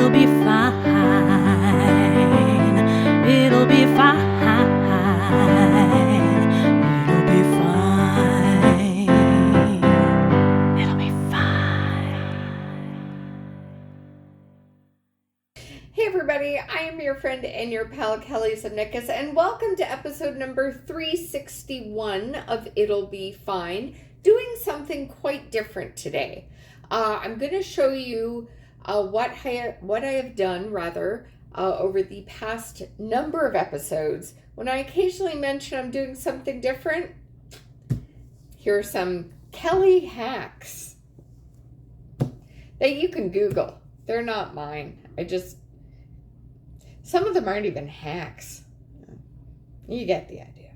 It'll be fine. It'll be fine. It'll be fine. It'll be fine. Hey everybody, I am your friend and your pal Kelly Zemnickas, and welcome to episode number 361 of It'll Be Fine. Doing something quite different today. I'm going to show you what I have done over the past number of episodes. When I occasionally mention I'm doing something different, here are some Kelly hacks that you can Google. They're not mine. Some of them aren't even hacks. You get the idea.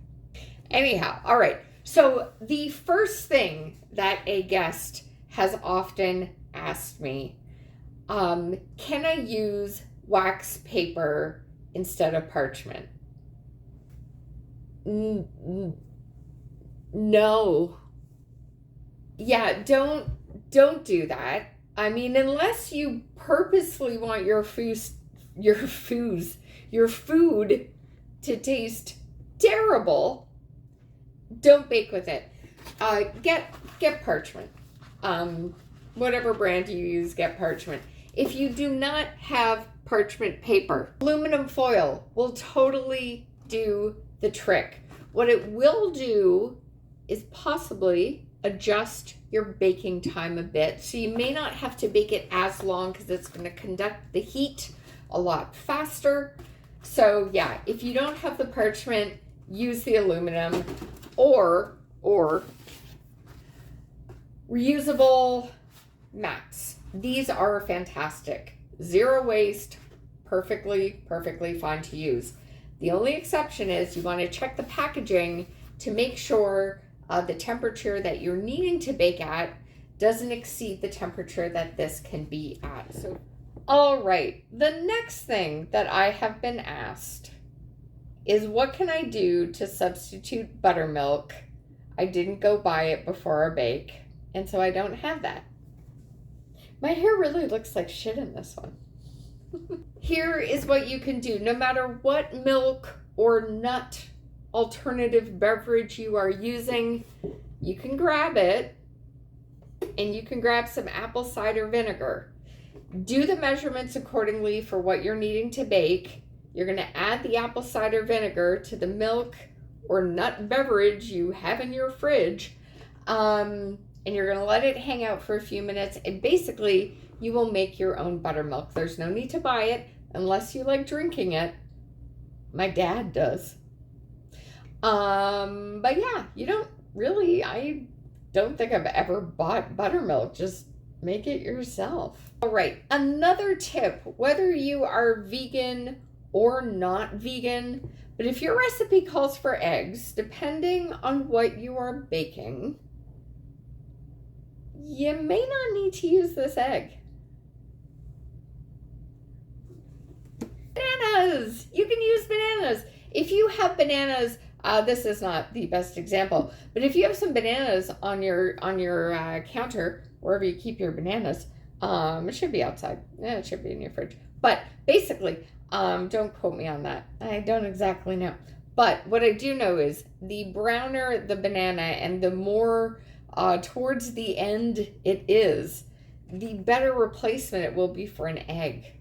Anyhow, all right. So the first thing that a guest has often asked me, can I use wax paper instead of parchment? No. Yeah, don't do that. I mean, unless you purposely want your food to taste terrible, don't bake with it. Get parchment. Whatever brand you use, get parchment. If you do not have parchment paper, aluminum foil will totally do the trick. What it will do is possibly adjust your baking time a bit. So you may not have to bake it as long because it's going to conduct the heat a lot faster. So yeah, if you don't have the parchment, use the aluminum or reusable mats. These are fantastic. Zero waste, perfectly fine to use. The only exception is you want to check the packaging to make sure the temperature that you're needing to bake at doesn't exceed the temperature that this can be at. So, all right, the next thing that I have been asked is what can I do to substitute buttermilk? I didn't go buy it before I bake, and so I don't have that. My hair really looks like shit in this one. Here is what you can do. No matter what milk or nut alternative beverage you are using, you can grab it, and you can grab some apple cider vinegar. Do the measurements accordingly for what you're needing to bake. You're going to add the apple cider vinegar to the milk or nut beverage you have in your fridge, and you're going to let it hang out for a few minutes, and basically you will make your own buttermilk. There's no need to buy it unless you like drinking it. My dad does. But yeah, I don't think I've ever bought buttermilk. Just make it yourself. All right, another tip, whether you are vegan or not vegan, but if your recipe calls for eggs, depending on what you are baking, you may not need to use this egg. Bananas! You can use bananas. If you have bananas, this is not the best example, but if you have some bananas on your counter, wherever you keep your bananas, it should be outside. Yeah, it should be in your fridge. But basically, don't quote me on that. I don't exactly know. But what I do know is the browner the banana and the more towards the end it is, the better replacement it will be for an egg.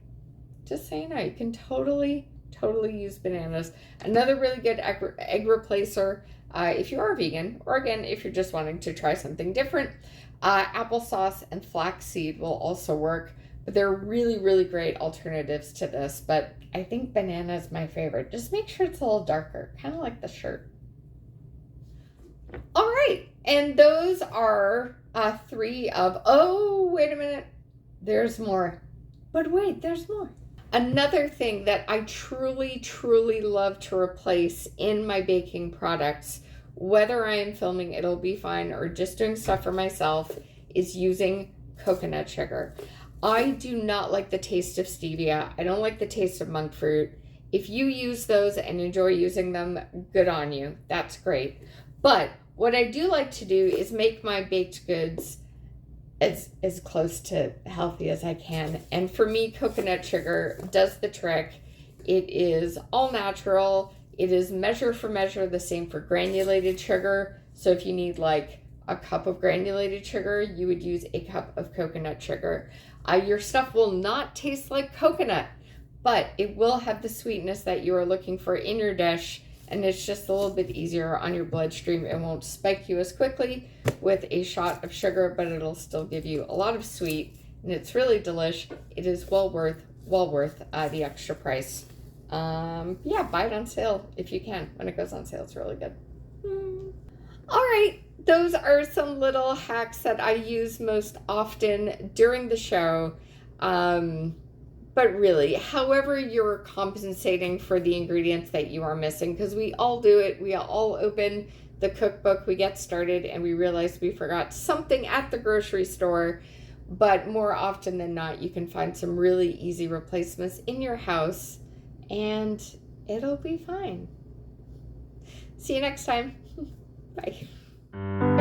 Just so you know, you can totally use bananas. Another really good egg replacer, if you are vegan, or again, if you're just wanting to try something different, applesauce and flaxseed will also work. But they're really great alternatives to this. But I think banana is my favorite. Just make sure it's a little darker, kind of like the shirt. All right, and those are three of, oh, wait a minute, there's more. But wait, there's more. Another thing that I truly love to replace in my baking products, whether I am filming It'll Be Fine or just doing stuff for myself, is using coconut sugar. I do not like the taste of stevia. I don't like the taste of monk fruit. If you use those and enjoy using them, good on you. That's great. But what I do like to do is make my baked goods as close to healthy as I can. And for me, coconut sugar does the trick. It is all natural. It is measure for measure, the same for granulated sugar. So if you need like a cup of granulated sugar, you would use a cup of coconut sugar. Your stuff will not taste like coconut, but it will have the sweetness that you are looking for in your dish, and it's just a little bit easier on your bloodstream. It won't spike you as quickly with a shot of sugar, but it'll still give you a lot of sweet, and it's really delish. It is well worth the extra price. Yeah, buy it on sale if you can. When it goes on sale, it's really good. All right, those are some little hacks that I use most often during the show. But really, however you're compensating for the ingredients that you are missing, because we all do it. We all open the cookbook, we get started, and we realize we forgot something at the grocery store. But more often than not, you can find some really easy replacements in your house, and it'll be fine. See you next time. Bye.